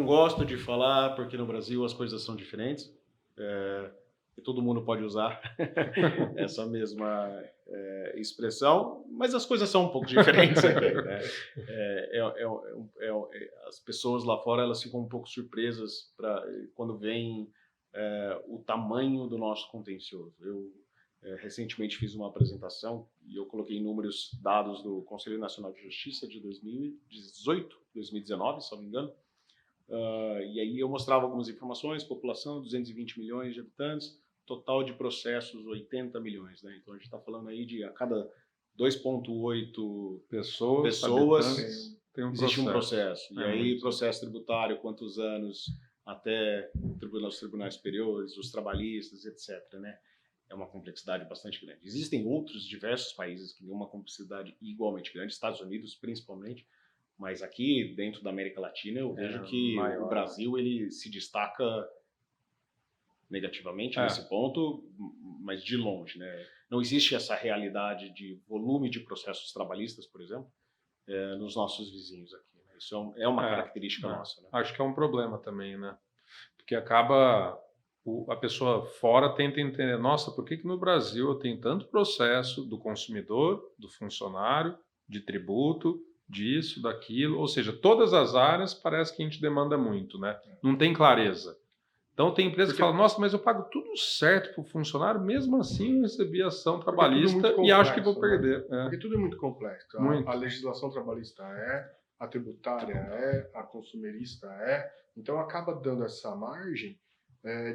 gosto de falar porque no Brasil as coisas são diferentes. E todo mundo pode usar essa mesma expressão, mas as coisas são um pouco diferentes aqui, né? As pessoas lá fora elas ficam um pouco surpresas quando veem o tamanho do nosso contencioso. Eu recentemente fiz uma apresentação e eu coloquei números dados do Conselho Nacional de Justiça de 2018, 2019, se não me engano. E aí eu mostrava algumas informações: população 220 milhões de habitantes, total de processos 80 milhões, né? Então a gente está falando aí de a cada 2,8 pessoas existe um processo. E aí processo tributário, quantos anos até os tribunais superiores, os trabalhistas, etc., né? É uma complexidade bastante grande. Existem outros diversos países que têm uma complexidade igualmente grande, Estados Unidos principalmente, mas aqui dentro da América Latina eu vejo que o Brasil ele se destaca negativamente nesse ponto, mas de longe, né? Não existe essa realidade de volume de processos trabalhistas, por exemplo, nos nossos vizinhos aqui, né? Isso é uma característica nossa, né? Acho que é um problema também, né? Porque acaba a pessoa fora tenta entender, nossa, por que no Brasil eu tenho tanto processo do consumidor, do funcionário, de tributo, disso, daquilo, ou seja, todas as áreas parece que a gente demanda muito, né? Não tem clareza. Então tem empresa que fala, nossa, mas eu pago tudo certo para o funcionário, mesmo assim eu recebi ação trabalhista e acho que vou perder. Porque tudo é muito complexo. A legislação trabalhista a tributária a consumerista então acaba dando essa margem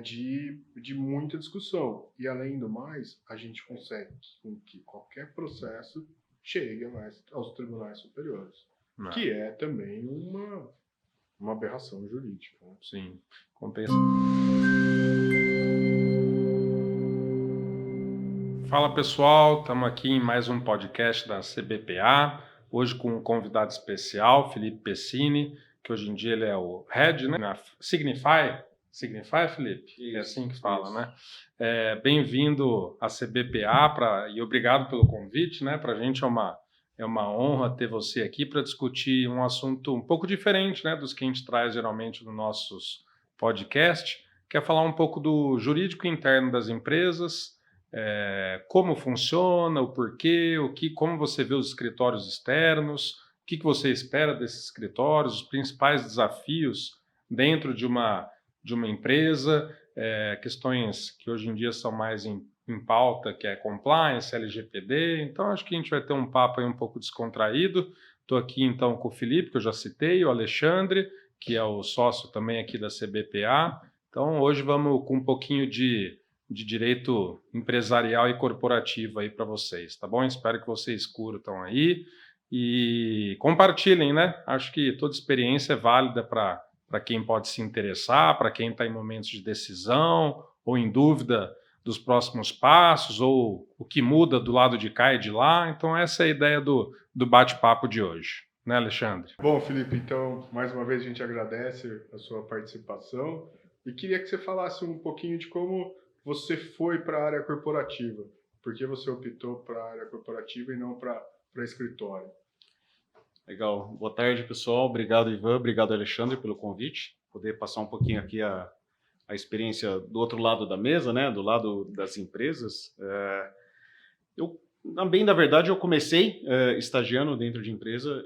de muita discussão. E além do mais, a gente consegue com que qualquer processo chegue aos tribunais superiores, que é também uma aberração jurídica. Né? Sim, compensa. Fala pessoal, estamos aqui em mais um podcast da CBPA, hoje com um convidado especial, Felipe Pessini, que hoje em dia ele é o Head, né, na Signify, Felipe? Isso, é assim que fala, né? Bem-vindo à CBPA e obrigado pelo convite, né? Para a gente é uma honra ter você aqui para discutir um assunto um pouco diferente, né, dos que a gente traz geralmente nos nossos podcasts, que é falar um pouco do jurídico interno das empresas, como funciona, o porquê, como você vê os escritórios externos, o que você espera desses escritórios, os principais desafios dentro de uma empresa, questões que hoje em dia são mais em pauta, que é compliance, LGPD. Então, acho que a gente vai ter um papo aí um pouco descontraído. Estou aqui, então, com o Felipe, que eu já citei, o Alexandre, que é o sócio também aqui da CBPA. Então, hoje vamos com um pouquinho de direito empresarial e corporativo aí para vocês, tá bom? Espero que vocês curtam aí e compartilhem, né? Acho que toda experiência é válida para quem pode se interessar, para quem está em momentos de decisão ou em dúvida dos próximos passos, ou o que muda do lado de cá e de lá. Então essa é a ideia do bate-papo de hoje, né, Alexandre? Bom, Felipe, então mais uma vez a gente agradece a sua participação e queria que você falasse um pouquinho de como você foi para a área corporativa. Por que você optou para a área corporativa e não para escritório? Legal. Boa tarde, pessoal. Obrigado, Ivan. Obrigado, Alexandre, pelo convite. Poder passar um pouquinho aqui a experiência do outro lado da mesa, né? Do lado das empresas. Bem, na verdade, eu comecei estagiando dentro de empresa.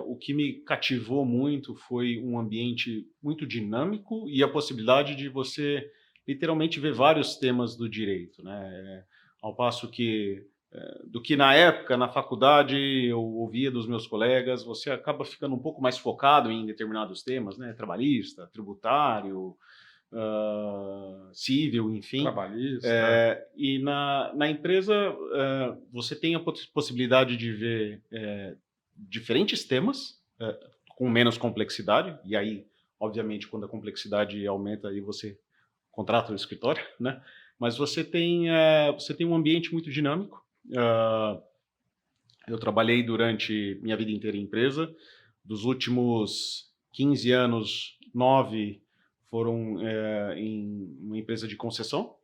O que me cativou muito foi um ambiente muito dinâmico e a possibilidade de você literalmente ver vários temas do direito, né? Ao passo que do que na época, na faculdade, eu ouvia dos meus colegas, você acaba ficando um pouco mais focado em determinados temas, né? Trabalhista, tributário, civil, enfim. Trabalhista. E na empresa, você tem a possibilidade de ver diferentes temas com menos complexidade, e aí, obviamente, quando a complexidade aumenta, aí você contrata um escritório, né? Mas você tem um ambiente muito dinâmico. Eu trabalhei durante minha vida inteira em empresa. Dos últimos 15 anos, 9 foram em uma empresa de concessão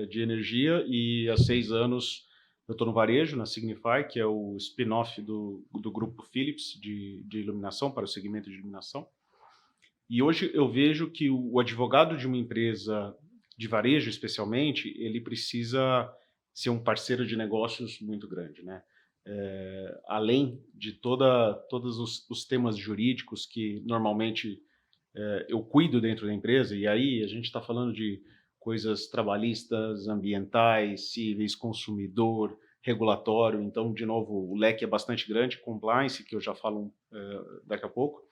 de energia, e há 6 anos eu estou no varejo, na Signify, que é o spin-off do grupo Philips de iluminação, para o segmento de iluminação. E hoje eu vejo que o advogado de uma empresa de varejo, especialmente, ele precisa ser um parceiro de negócios muito grande, né? Além de todos os temas jurídicos que normalmente eu cuido dentro da empresa, e aí a gente está falando de coisas trabalhistas, ambientais, cíveis, consumidor, regulatório. Então, de novo, o leque é bastante grande, compliance, que eu já falo daqui a pouco.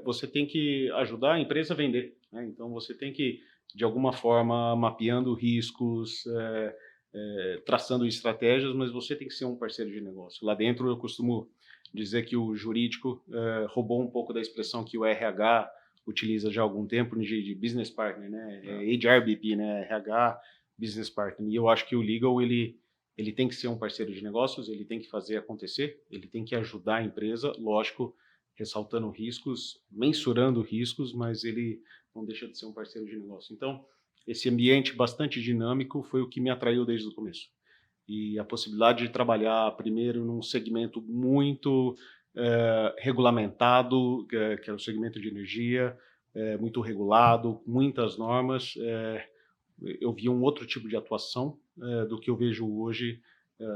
Você tem que ajudar a empresa a vender, né? Então, você tem que, de alguma forma, mapeando riscos, traçando estratégias, mas você tem que ser um parceiro de negócio. Lá dentro, eu costumo dizer que o jurídico roubou um pouco da expressão que o RH utiliza já há algum tempo de business partner, né? HRBP, né? RH, business partner. E eu acho que o legal, ele tem que ser um parceiro de negócios, ele tem que fazer acontecer, ele tem que ajudar a empresa, lógico, ressaltando riscos, mensurando riscos, mas ele não deixa de ser um parceiro de negócio. Então, esse ambiente bastante dinâmico foi o que me atraiu desde o começo. E a possibilidade de trabalhar primeiro num segmento muito regulamentado, que é o segmento de energia, muito regulado, muitas normas. Eu vi um outro tipo de atuação do que eu vejo hoje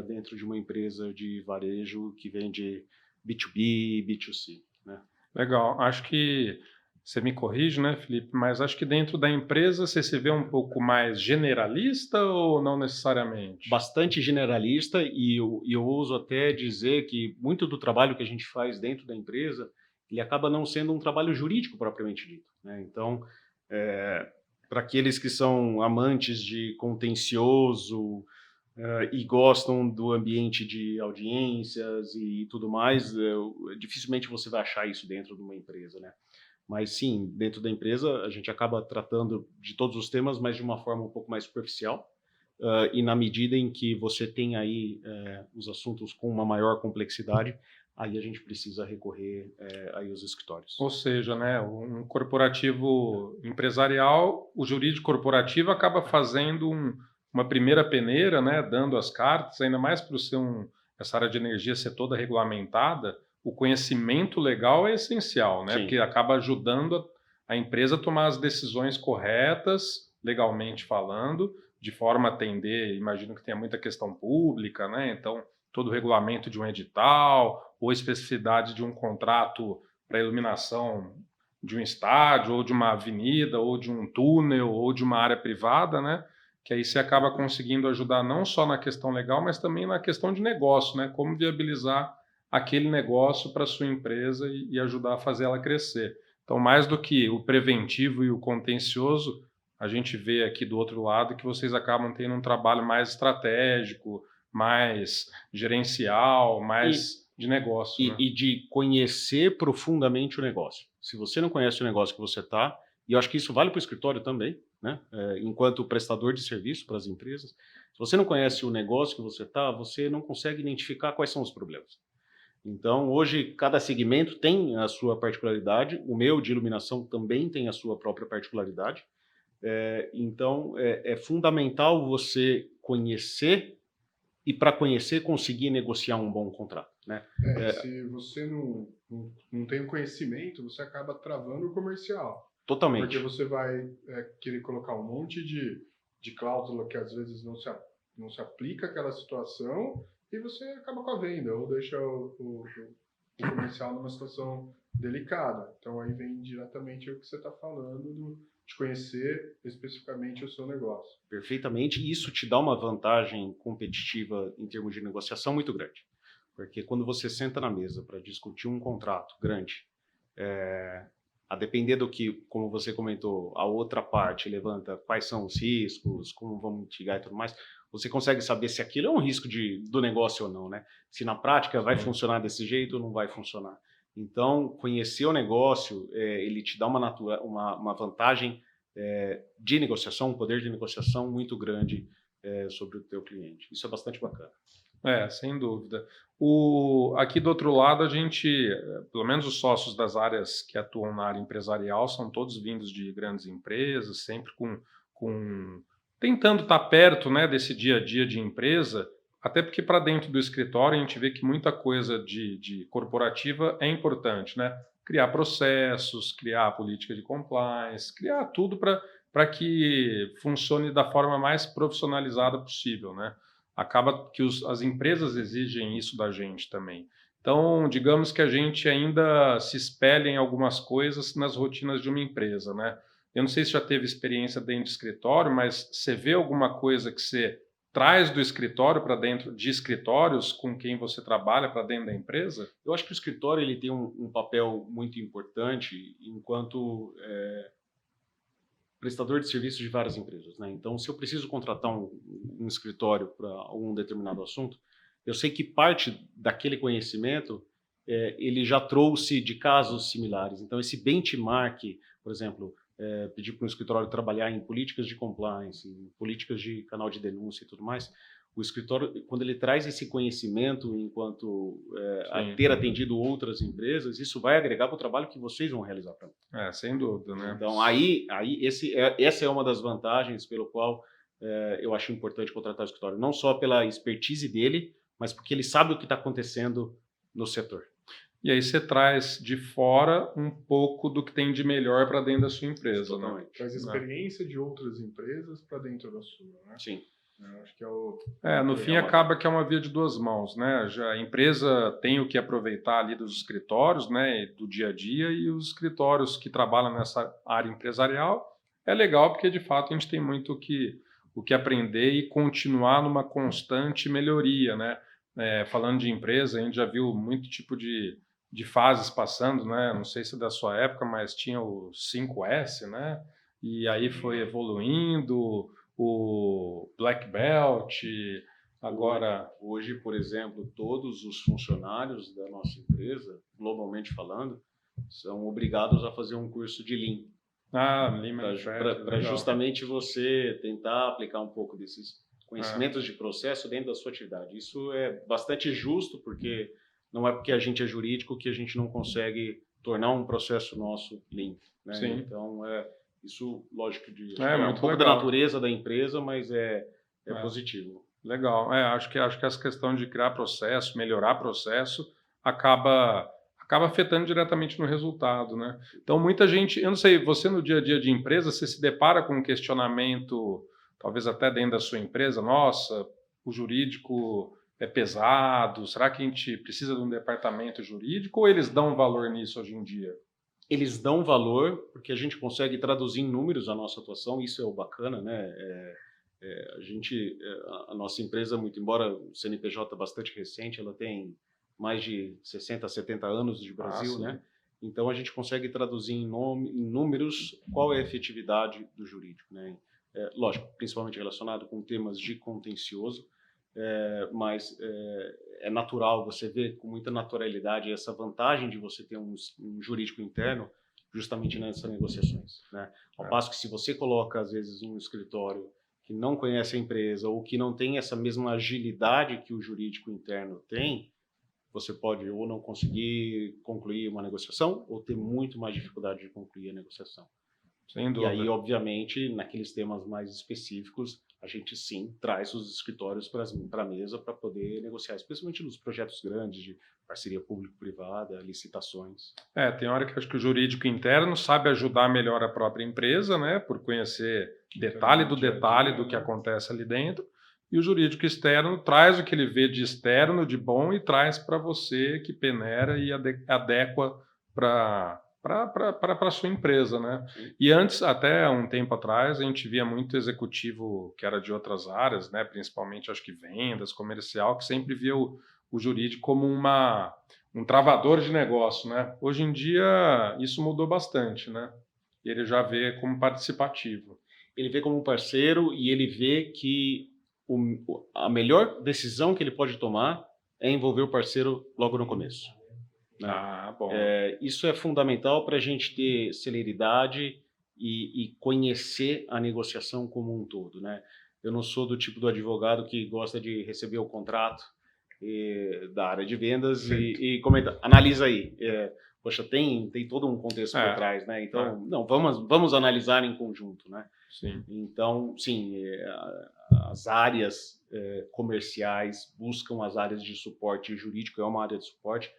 dentro de uma empresa de varejo que vende B2B e B2C. Né? Legal. Acho que você me corrige, né, Felipe? Mas acho que dentro da empresa você se vê um pouco mais generalista ou não necessariamente? Bastante generalista, e eu ouso até dizer que muito do trabalho que a gente faz dentro da empresa, ele acaba não sendo um trabalho jurídico propriamente dito, né? Então, para aqueles que são amantes de contencioso e gostam do ambiente de audiências e tudo mais, dificilmente você vai achar isso dentro de uma empresa, né? Mas sim, dentro da empresa a gente acaba tratando de todos os temas, mas de uma forma um pouco mais superficial. E na medida em que você tem aí os assuntos com uma maior complexidade, aí a gente precisa recorrer aí aos escritórios. Ou seja, né, um corporativo empresarial, o jurídico corporativo acaba fazendo uma primeira peneira, né, dando as cartas, ainda mais por ser essa área de energia ser toda regulamentada, o conhecimento legal é essencial, né, porque acaba ajudando a empresa a tomar as decisões corretas, legalmente falando, de forma a atender, imagino que tenha muita questão pública, né, então todo o regulamento de um edital ou especificidade de um contrato para a iluminação de um estádio, ou de uma avenida, ou de um túnel, ou de uma área privada, né? Que aí você acaba conseguindo ajudar não só na questão legal, mas também na questão de negócio, né? Como viabilizar aquele negócio para a sua empresa e ajudar a fazer ela crescer. Então, mais do que o preventivo e o contencioso, a gente vê aqui do outro lado que vocês acabam tendo um trabalho mais estratégico, mais gerencial, mais de negócio. Né? E de conhecer profundamente o negócio. Se você não conhece o negócio que você está, e eu acho que isso vale para o escritório também, né? Enquanto prestador de serviço para as empresas, se você não conhece o negócio que você está, você não consegue identificar quais são os problemas. Então, hoje, cada segmento tem a sua particularidade, o meu de iluminação também tem a sua própria particularidade. Então, é fundamental você conhecer e, para conhecer, conseguir negociar um bom contrato. Né? Se você não tem o conhecimento, você acaba travando o comercial. Totalmente. Porque você vai querer colocar um monte de cláusula que às vezes não se aplica àquela situação e você acaba com a venda ou deixa o comercial numa situação delicada. Então aí vem diretamente o que você está falando de conhecer especificamente o seu negócio. Perfeitamente. E isso te dá uma vantagem competitiva em termos de negociação muito grande. Porque quando você senta na mesa para discutir um contrato grande, a depender do que, como você comentou, a outra parte levanta quais são os riscos, como vamos mitigar e tudo mais, você consegue saber se aquilo é um risco do negócio ou não, né? Se na prática vai funcionar desse jeito ou não vai funcionar. Então, conhecer o negócio, ele te dá uma vantagem de negociação, um poder de negociação muito grande sobre o teu cliente. Isso é bastante bacana. Sem dúvida. Aqui do outro lado, a gente, pelo menos os sócios das áreas que atuam na área empresarial, são todos vindos de grandes empresas, sempre tentando estar perto, né, desse dia a dia de empresa, até porque para dentro do escritório a gente vê que muita coisa de corporativa é importante, né? criar processos, criar política de compliance, criar tudo para que funcione da forma mais profissionalizada possível, né? Acaba que as empresas exigem isso da gente também. Então, digamos que a gente ainda se espelha em algumas coisas nas rotinas de uma empresa, né? Eu não sei se já teve experiência dentro de escritório, mas você vê alguma coisa que você traz do escritório para dentro de escritórios com quem você trabalha para dentro da empresa? Eu acho que o escritório ele tem um papel muito importante enquanto prestador de serviços de várias empresas, né? Então, se eu preciso contratar um escritório para algum determinado assunto, eu sei que parte daquele conhecimento ele já trouxe de casos similares. Então, esse benchmark, por exemplo, pedir para um escritório trabalhar em políticas de compliance, em políticas de canal de denúncia e tudo mais, o escritório, quando ele traz esse conhecimento enquanto a ter atendido outras empresas, isso vai agregar para o trabalho que vocês vão realizar para mim. Sem dúvida, né? Então, essa é uma das vantagens pelo qual eu acho importante contratar o escritório, não só pela expertise dele, mas porque ele sabe o que está acontecendo no setor. E aí você traz de fora um pouco do que tem de melhor para dentro da sua empresa, né? Traz experiência de outras empresas para dentro da sua, né? Sim. Eu acho que no fim acaba que é uma via de duas mãos, né? Já a empresa tem o que aproveitar ali dos escritórios, né, do dia a dia, e os escritórios que trabalham nessa área empresarial é legal porque de fato a gente tem muito o que aprender e continuar numa constante melhoria, né? Falando de empresa, a gente já viu muito tipo de fases passando, né? Não sei se é da sua época, mas tinha o 5S, né? E aí foi evoluindo, o Black Belt, agora... Hoje, por exemplo, todos os funcionários da nossa empresa, globalmente falando, são obrigados a fazer um curso de Lean. Para justamente você tentar aplicar um pouco desses conhecimentos de processo dentro da sua atividade. Isso é bastante justo, porque não é porque a gente é jurídico que a gente não consegue tornar um processo nosso Lean, né? Sim. Então, isso, lógico, é um pouco da natureza da empresa, mas é positivo. Legal. Acho que essa questão de criar processo, melhorar processo, acaba afetando diretamente no resultado, né? Então, muita gente... Eu não sei, você no dia a dia de empresa, você se depara com um questionamento, talvez até dentro da sua empresa, nossa, o jurídico é pesado, será que a gente precisa de um departamento jurídico ou eles dão valor nisso hoje em dia? Eles dão valor porque a gente consegue traduzir em números a nossa atuação, isso é o bacana, né? A nossa empresa, muito embora o CNPJ bastante recente, ela tem mais de 60, 70 anos de Brasil, né? Então a gente consegue traduzir em números qual é a efetividade do jurídico, né? Lógico, principalmente relacionado com temas de contencioso, mas é natural, você vê com muita naturalidade essa vantagem de você ter um jurídico interno justamente nessas negociações, né? Ao passo que se você coloca, às vezes, um escritório que não conhece a empresa ou que não tem essa mesma agilidade que o jurídico interno tem, você pode ou não conseguir concluir uma negociação ou ter muito mais dificuldade de concluir a negociação. Sem dúvida. E aí, obviamente, naqueles temas mais específicos, a gente sim traz os escritórios para a mesa para poder negociar, especialmente nos projetos grandes de parceria público-privada, licitações. Tem hora que acho que o jurídico interno sabe ajudar melhor a própria empresa, né, por conhecer detalhe do que acontece ali dentro, e o jurídico externo traz o que ele vê de externo, de bom, e traz para você que peneira e adequa para a sua empresa, né? Sim. E antes, até um tempo atrás, a gente via muito executivo que era de outras áreas, né? Principalmente, acho que vendas, comercial, que sempre via o jurídico como um travador de negócio, né? Hoje em dia, isso mudou bastante, né? E ele já vê como participativo. Ele vê como um parceiro e ele vê que a melhor decisão que ele pode tomar é envolver o parceiro logo no começo. Bom. Isso é fundamental para a gente ter celeridade e conhecer a negociação como um todo, né? Eu não sou do tipo do advogado que gosta de receber o contrato da área de vendas e comenta, analisa aí. Poxa, tem todo um contexto por trás, né? Então, não, vamos analisar em conjunto, né? Sim. Então, sim, as áreas comerciais buscam as áreas de suporte, jurídico é uma área de suporte,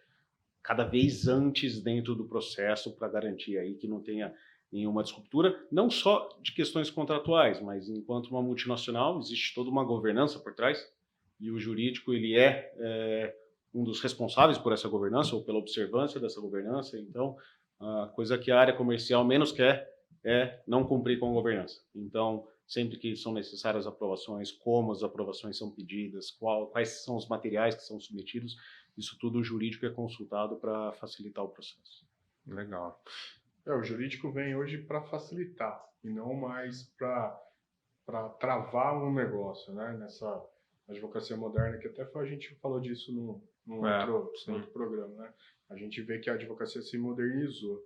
cada vez antes dentro do processo para garantir aí que não tenha nenhuma disruptura, não só de questões contratuais, mas enquanto uma multinacional existe toda uma governança por trás e o jurídico ele é um dos responsáveis por essa governança ou pela observância dessa governança. Então, a coisa que a área comercial menos quer é não cumprir com a governança. Então, sempre que são necessárias aprovações, como as aprovações são pedidas, quais são os materiais que são submetidos, isso tudo o jurídico é consultado para facilitar o processo. Legal. O jurídico vem hoje para facilitar e não mais para travar um negócio, né? Nessa advocacia moderna, que até a gente falou disso num outro programa, né? A gente vê que a advocacia se modernizou,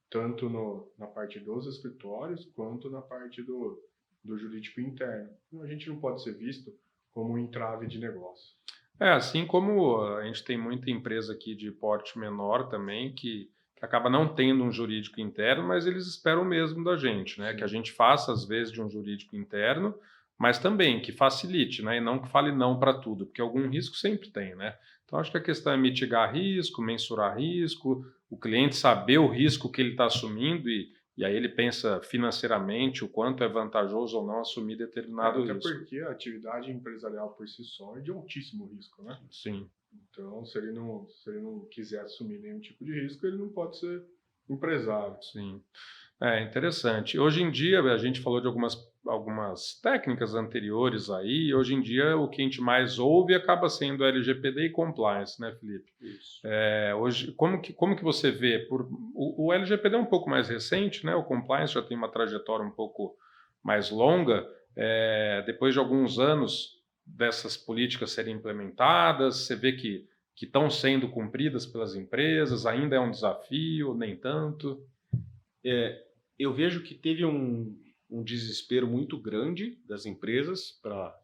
tanto na parte dos escritórios, quanto na parte do jurídico interno. A gente não pode ser visto como um entrave de negócio. Assim como a gente tem muita empresa aqui de porte menor também, que acaba não tendo um jurídico interno, mas eles esperam mesmo da gente, né? Que a gente faça, às vezes, de um jurídico interno, mas também que facilite, né? E não que fale não para tudo, porque algum risco sempre tem, né? Então, acho que a questão é mitigar risco, mensurar risco, o cliente saber o risco que ele está assumindo e aí ele pensa financeiramente o quanto é vantajoso ou não assumir determinado risco. Até porque a atividade empresarial por si só é de altíssimo risco, né? Sim. Então, se ele não quiser assumir nenhum tipo de risco, ele não pode ser empresário. Sim. Interessante. Hoje em dia, a gente falou de algumas técnicas anteriores aí, hoje em dia o que a gente mais ouve acaba sendo LGPD e compliance, né, Felipe? Isso. Hoje, como que você vê? O LGPD é um pouco mais recente, né? O compliance já tem uma trajetória um pouco mais longa. Depois de alguns anos dessas políticas serem implementadas, você vê que estão sendo cumpridas pelas empresas, ainda é um desafio, nem tanto? Eu vejo que teve um desespero muito grande das empresas para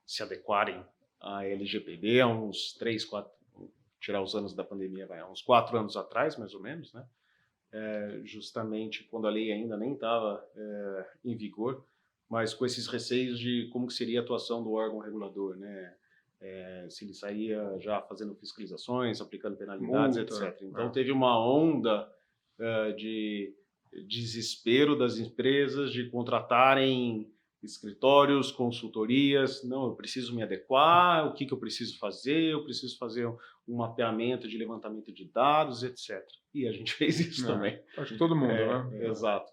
se adequarem à LGPD há uns 3, 4, tirar os anos da pandemia, há uns 4 anos atrás, mais ou menos, né? Justamente quando a lei ainda nem estava em vigor, mas com esses receios de como que seria a atuação do órgão regulador, né? Se ele saía já fazendo fiscalizações, aplicando penalidades, etc. Então teve uma onda de desespero das empresas de contratarem escritórios, consultorias. Não, eu preciso me adequar, o que eu preciso fazer? Eu preciso fazer um mapeamento de levantamento de dados, etc. E a gente fez isso também. Acho que todo mundo, né? Exato.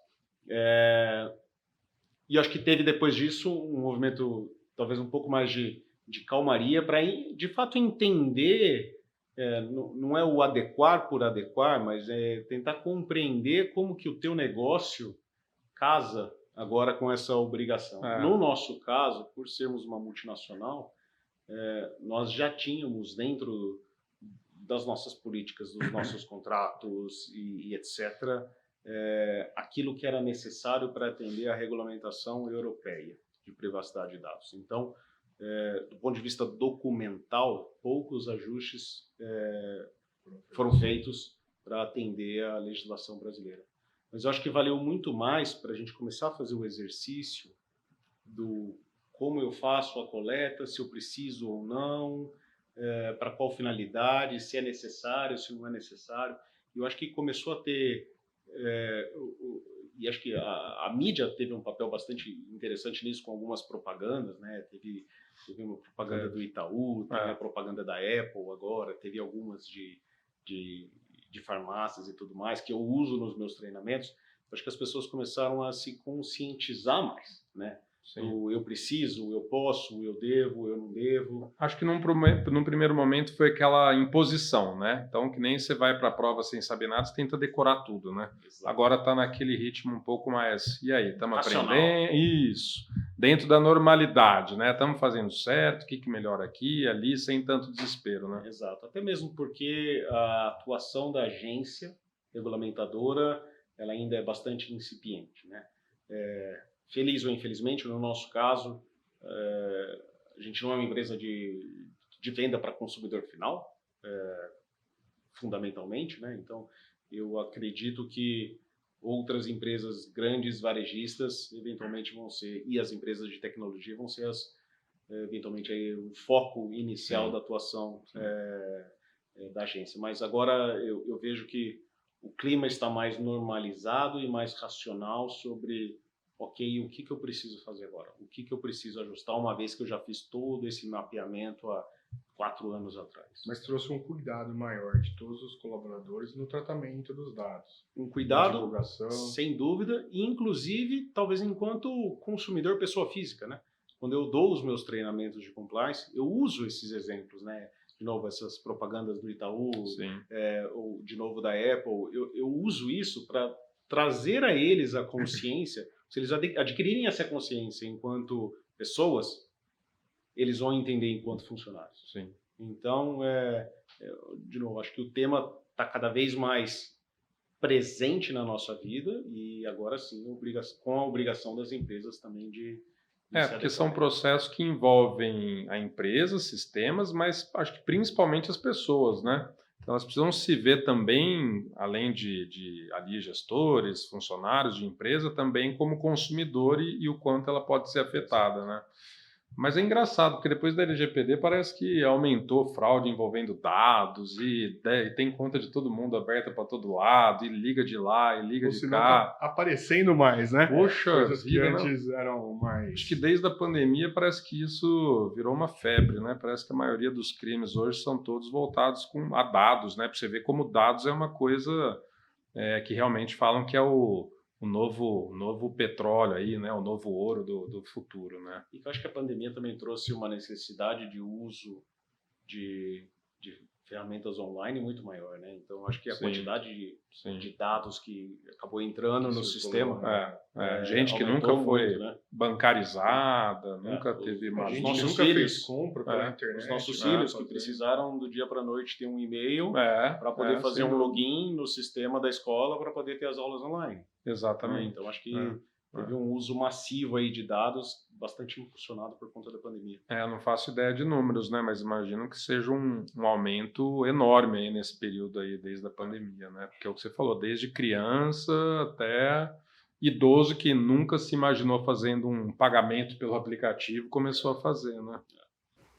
E acho que teve depois disso um movimento talvez um pouco mais de calmaria para, de fato, entender, não é o adequar por adequar, mas é tentar compreender como que o teu negócio casa agora com essa obrigação. No nosso caso, por sermos uma multinacional, nós já tínhamos dentro das nossas políticas, dos nossos contratos e etc., aquilo que era necessário para atender à regulamentação europeia de privacidade de dados. Então, do ponto de vista documental, poucos ajustes foram feitos para atender à legislação brasileira. Mas eu acho que valeu muito mais para a gente começar a fazer o exercício do como eu faço a coleta, se eu preciso ou não, para qual finalidade, se é necessário, se não é necessário. Eu acho que começou a ter... e acho que a mídia teve um papel bastante interessante nisso, com algumas propagandas, né? Teve uma propaganda do Itaú, teve a propaganda da Apple agora, teve algumas de farmácias e tudo mais, que eu uso nos meus treinamentos. Acho que as pessoas começaram a se conscientizar mais, né? Eu preciso, eu posso, eu devo, eu não devo. Acho que num primeiro momento foi aquela imposição, né? Então, que nem você vai para a prova sem saber nada, você tenta decorar tudo, né? Exato. Agora está naquele ritmo um pouco mais... E aí, estamos aprendendo? Isso. Dentro da normalidade, né? Estamos fazendo certo, o que melhora aqui e ali, sem tanto desespero, né? Exato. Até mesmo porque a atuação da agência regulamentadora, ela ainda é bastante incipiente, né? Feliz ou infelizmente, no nosso caso, a gente não é uma empresa de venda para consumidor final, fundamentalmente, né? Então, eu acredito que outras empresas grandes, varejistas, eventualmente vão ser, e as empresas de tecnologia vão ser eventualmente aí, o foco inicial da atuação da agência. Mas agora eu vejo que o clima está mais normalizado e mais racional sobre, ok, o que eu preciso fazer agora? O que eu preciso ajustar, uma vez que eu já fiz todo esse mapeamento há 4 anos atrás. Mas trouxe um cuidado maior de todos os colaboradores no tratamento dos dados. Um cuidado, divulgação. Sem dúvida, e inclusive, talvez enquanto consumidor, pessoa física, né? Quando eu dou os meus treinamentos de compliance, eu uso esses exemplos, né? De novo, essas propagandas do Itaú, ou de novo da Apple, eu uso isso para trazer a eles a consciência. Se eles adquirirem essa consciência enquanto pessoas, eles vão entender enquanto funcionários. Sim. Então, de novo, acho que o tema está cada vez mais presente na nossa vida e agora sim, com a obrigação das empresas também de porque são processos que envolvem a empresa, sistemas, mas acho que principalmente as pessoas, né? Então, elas precisam se ver também, além de ali gestores, funcionários de empresa, também como consumidor e o quanto ela pode ser afetada, né? Mas é engraçado, porque depois da LGPD parece que aumentou fraude envolvendo dados e tem conta de todo mundo aberta para todo lado, e liga de lá, e liga de cá. Tá aparecendo mais, né? Poxa, coisas que antes eram mais... Acho que desde a pandemia parece que isso virou uma febre, né? Parece que a maioria dos crimes hoje são todos voltados a dados, né? Para você ver como dados é uma coisa que realmente falam que é o novo petróleo aí, né? O novo ouro do futuro, né? E eu acho que a pandemia também trouxe uma necessidade de uso de ferramentas online muito maior, né? Então, acho que a quantidade de dados que acabou entrando no sistema... gente que nunca foi muito, né? Bancarizada, nunca teve... Os nossos filhos compra pela internet. Os nossos filhos que precisaram do dia para a noite ter um e-mail para poder fazer um login no sistema da escola para poder ter as aulas online. Exatamente. Então, acho que teve um uso massivo aí de dados bastante impulsionado por conta da pandemia. Eu não faço ideia de números, né? Mas imagino que seja um aumento enorme aí nesse período aí, desde a pandemia, né? Porque é o que você falou, desde criança até idoso que nunca se imaginou fazendo um pagamento pelo aplicativo, começou a fazer, né?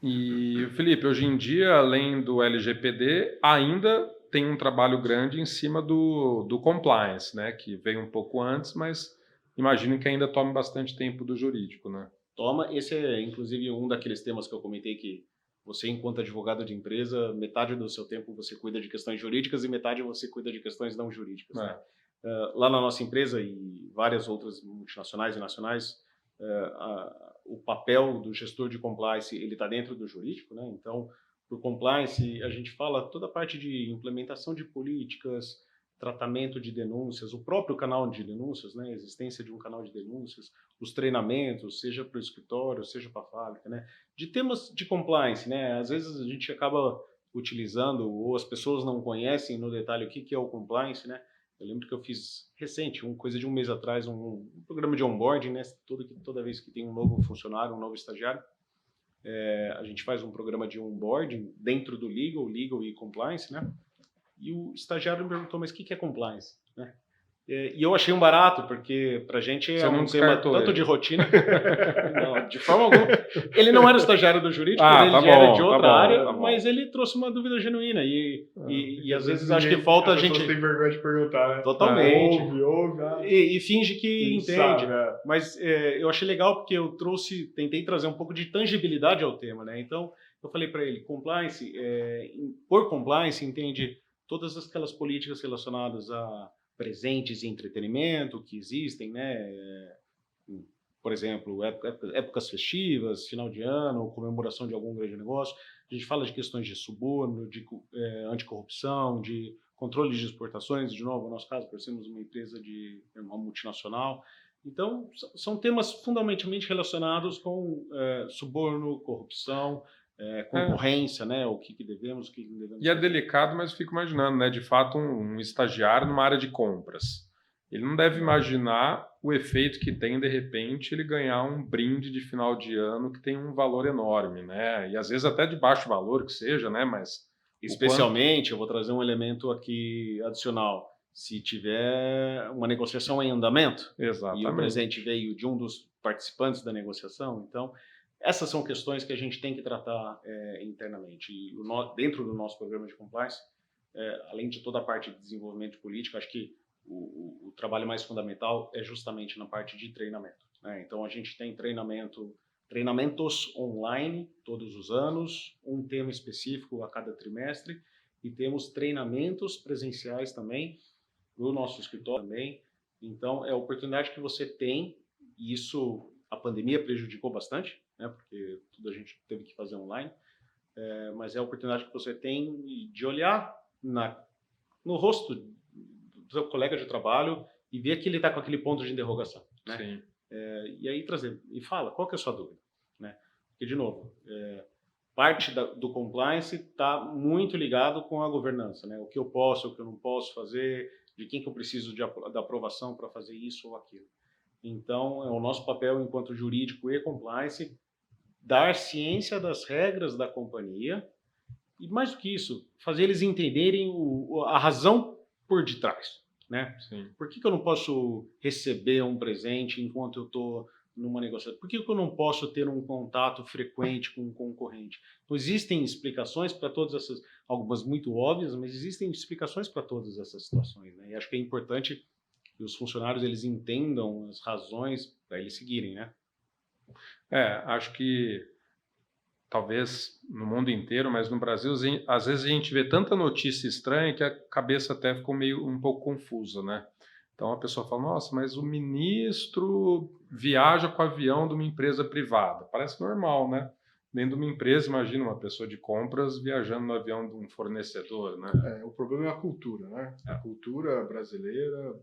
E, Felipe, hoje em dia, além do LGPD, ainda tem um trabalho grande em cima do compliance, né? Que veio um pouco antes, mas imagino que ainda tome bastante tempo do jurídico, né? Toma. Esse é, inclusive, um daqueles temas que eu comentei que você, enquanto advogado de empresa, metade do seu tempo você cuida de questões jurídicas e metade você cuida de questões não jurídicas. Né? Lá na nossa empresa e várias outras multinacionais e nacionais, o papel do gestor de compliance ele está dentro do jurídico, né? Então, por compliance, a gente fala toda a parte de implementação de políticas, tratamento de denúncias, o próprio canal de denúncias, né? A existência de um canal de denúncias, os treinamentos, seja para o escritório, seja para a fábrica, né? De temas de compliance, né? Às vezes a gente acaba utilizando, ou as pessoas não conhecem no detalhe o que é o compliance, né? Eu lembro que eu fiz recente, coisa de um mês atrás, um programa de onboarding, né? Toda vez que tem um novo funcionário, um novo estagiário, a gente faz um programa de onboarding dentro do legal e compliance, né? E o estagiário me perguntou, mas o que é compliance? Né? E eu achei um barato, porque pra gente é um tema tanto de rotina... Não, de forma alguma. Ele não era o estagiário do jurídico, ele já era de outra área, mas ele trouxe uma dúvida genuína. E às vezes acho que falta a gente... tem vergonha de perguntar, né? Totalmente. Ouve. E finge que entende. Mas eu achei legal porque eu tentei trazer um pouco de tangibilidade ao tema, né? Então, eu falei para ele, compliance, por compliance, entende todas aquelas políticas relacionadas a presentes e entretenimento que existem, né? Por exemplo, épocas festivas, final de ano, comemoração de algum grande negócio. A gente fala de questões de suborno, de anticorrupção, de controle de exportações. De novo, no nosso caso, por sermos uma empresa uma multinacional. Então, são temas fundamentalmente relacionados com suborno, corrupção, concorrência, né? O que devemos, o que não devemos. E é delicado, mas fico imaginando, né? De fato, um estagiário numa área de compras. Ele não deve imaginar o efeito que tem, de repente, ele ganhar um brinde de final de ano que tem um valor enorme, né? E às vezes até de baixo valor que seja, né? Mas especialmente, eu vou trazer um elemento aqui adicional. Se tiver uma negociação em andamento, exatamente, e o presente veio de um dos participantes da negociação, então essas são questões que a gente tem que tratar internamente. E dentro do nosso programa de compliance, além de toda a parte de desenvolvimento político, acho que o trabalho mais fundamental é justamente na parte de treinamento, né? Então, a gente tem treinamentos online todos os anos, um tema específico a cada trimestre, e temos treinamentos presenciais também, no nosso escritório também. Então, é a oportunidade que você tem, e isso a pandemia prejudicou bastante, né, porque tudo a gente teve que fazer online, mas é a oportunidade que você tem de olhar no rosto do seu colega de trabalho e ver que ele está com aquele ponto de interrogação, né? Sim. E aí trazer, e fala, qual que é a sua dúvida, né? Porque, de novo, parte do compliance está muito ligado com a governança, né? O que eu posso, o que eu não posso fazer, de quem que eu preciso da aprovação para fazer isso ou aquilo. Então, é o nosso papel enquanto jurídico e compliance dar ciência das regras da companhia e, mais do que isso, fazer eles entenderem a razão por detrás, né? Sim. Por que eu não posso receber um presente enquanto eu estou numa negociação? Por que eu não posso ter um contato frequente com um concorrente? Então, existem explicações para todas essas, algumas muito óbvias, mas existem explicações para todas essas situações, né? E acho que é importante que os funcionários eles entendam as razões para eles seguirem, né? Acho que talvez no mundo inteiro, mas no Brasil, às vezes a gente vê tanta notícia estranha que a cabeça até ficou um pouco confusa, né? Então a pessoa fala, nossa, mas o ministro viaja com o avião de uma empresa privada. Parece normal, né? Dentro de uma empresa, imagina uma pessoa de compras viajando no avião de um fornecedor, né? O problema é a cultura, né? A cultura brasileira,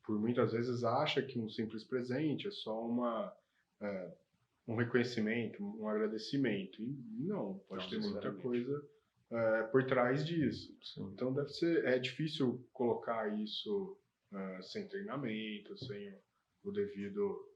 por muitas vezes, acha que um simples presente é só um reconhecimento, um agradecimento. E não, pode ter muita coisa por trás disso. Sim. Então é difícil colocar isso sem treinamento, sem o devido...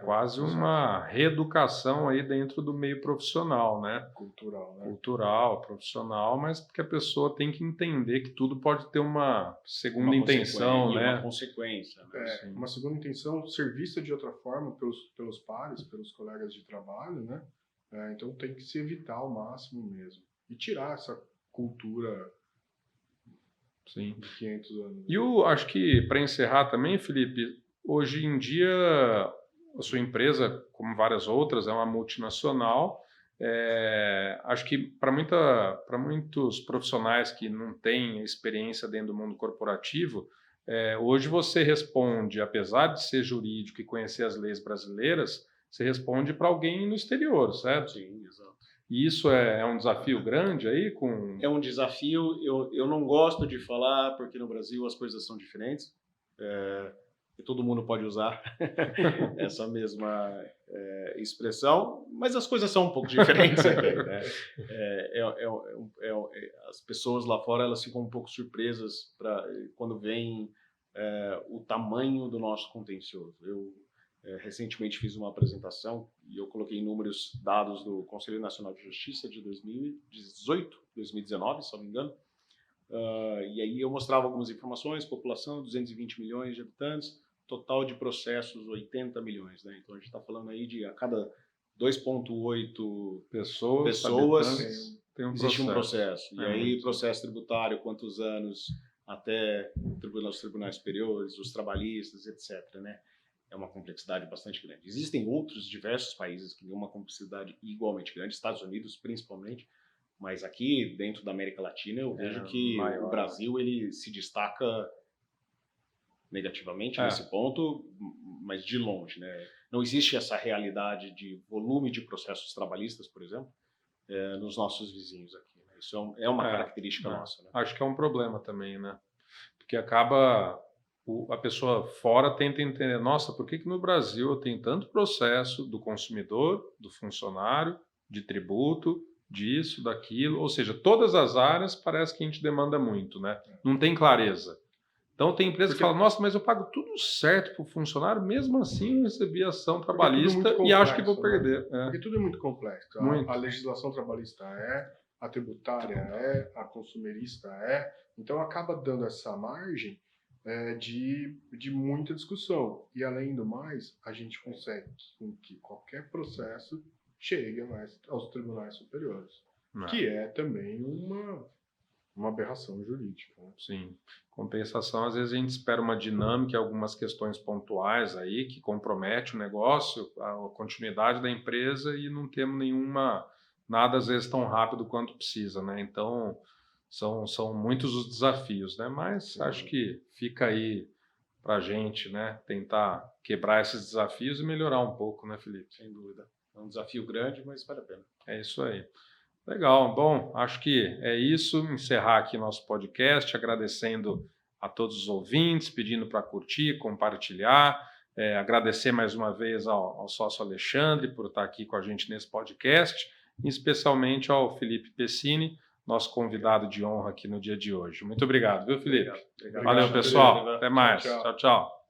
quase uma reeducação aí dentro do meio profissional, né? Cultural, né? Cultural, profissional, mas porque a pessoa tem que entender que tudo pode ter uma segunda intenção, né? Uma consequência. Né? Uma segunda intenção ser vista de outra forma pelos pares, pelos colegas de trabalho, né? Então tem que se evitar ao máximo mesmo. E tirar essa cultura... Sim. De 500 anos. E acho que, para encerrar também, Felipe, hoje em dia a sua empresa, como várias outras, é uma multinacional. Acho que para muitos profissionais que não têm experiência dentro do mundo corporativo, hoje você responde, apesar de ser jurídico e conhecer as leis brasileiras, você responde para alguém no exterior, certo? Sim, exato. E isso é um desafio grande aí? É um desafio. Eu não gosto de falar, porque no Brasil as coisas são diferentes. E todo mundo pode usar essa mesma expressão, mas as coisas são um pouco diferentes aqui, né? As pessoas lá fora elas ficam um pouco surpresas quando veem o tamanho do nosso contencioso. Eu recentemente fiz uma apresentação e eu coloquei números, dados do Conselho Nacional de Justiça de 2018, 2019, se não me engano. E aí eu mostrava algumas informações, população 220 milhões de habitantes, total de processos 80 milhões, né? Então a gente está falando aí de a cada 2,8 pessoas tem existe um processo. E aí muito. Processo tributário, quantos anos até os tribunais superiores, os trabalhistas, etc., né? É uma complexidade bastante grande. Existem outros diversos países que têm uma complexidade igualmente grande, Estados Unidos principalmente, mas aqui dentro da América Latina eu vejo que o Brasil ele se destaca negativamente nesse ponto, mas de longe, né? Não existe essa realidade de volume de processos trabalhistas, por exemplo, nos nossos vizinhos aqui, né? Isso é uma característica nossa, né? Acho que é um problema também, né? Porque acaba a pessoa fora tenta entender, nossa, por que no Brasil eu tenho tanto processo do consumidor, do funcionário, de tributo, disso, daquilo, ou seja, todas as áreas parece que a gente demanda muito, né? Não tem clareza. Então tem empresa que fala, nossa, mas eu pago tudo certo para o funcionário, mesmo assim eu recebi ação trabalhista e acho que vou perder. Porque tudo é muito complexo. A legislação trabalhista a tributária a consumerista então acaba dando essa margem de muita discussão. E, além do mais, a gente consegue com que qualquer processo chegue aos tribunais superiores, que é também uma aberração jurídica. Né? Sim. Compensação, às vezes a gente espera uma dinâmica, algumas questões pontuais aí que compromete o negócio, a continuidade da empresa e não temos nada às vezes tão rápido quanto precisa, né? Então, são muitos os desafios, né? Mas acho que fica aí para a gente, né? Tentar quebrar esses desafios e melhorar um pouco, né, Felipe? Sem dúvida. É um desafio grande, mas vale a pena. É isso aí. Legal. Bom, acho que é isso. Encerrar aqui nosso podcast, agradecendo a todos os ouvintes, pedindo para curtir, compartilhar. Agradecer mais uma vez ao sócio Alexandre por estar aqui com a gente nesse podcast, e especialmente ao Felipe Pessini, nosso convidado de honra aqui no dia de hoje. Muito obrigado, viu, Felipe? Obrigado. Valeu, pessoal. Felipe. Até mais. Tchau, tchau. Tchau, tchau.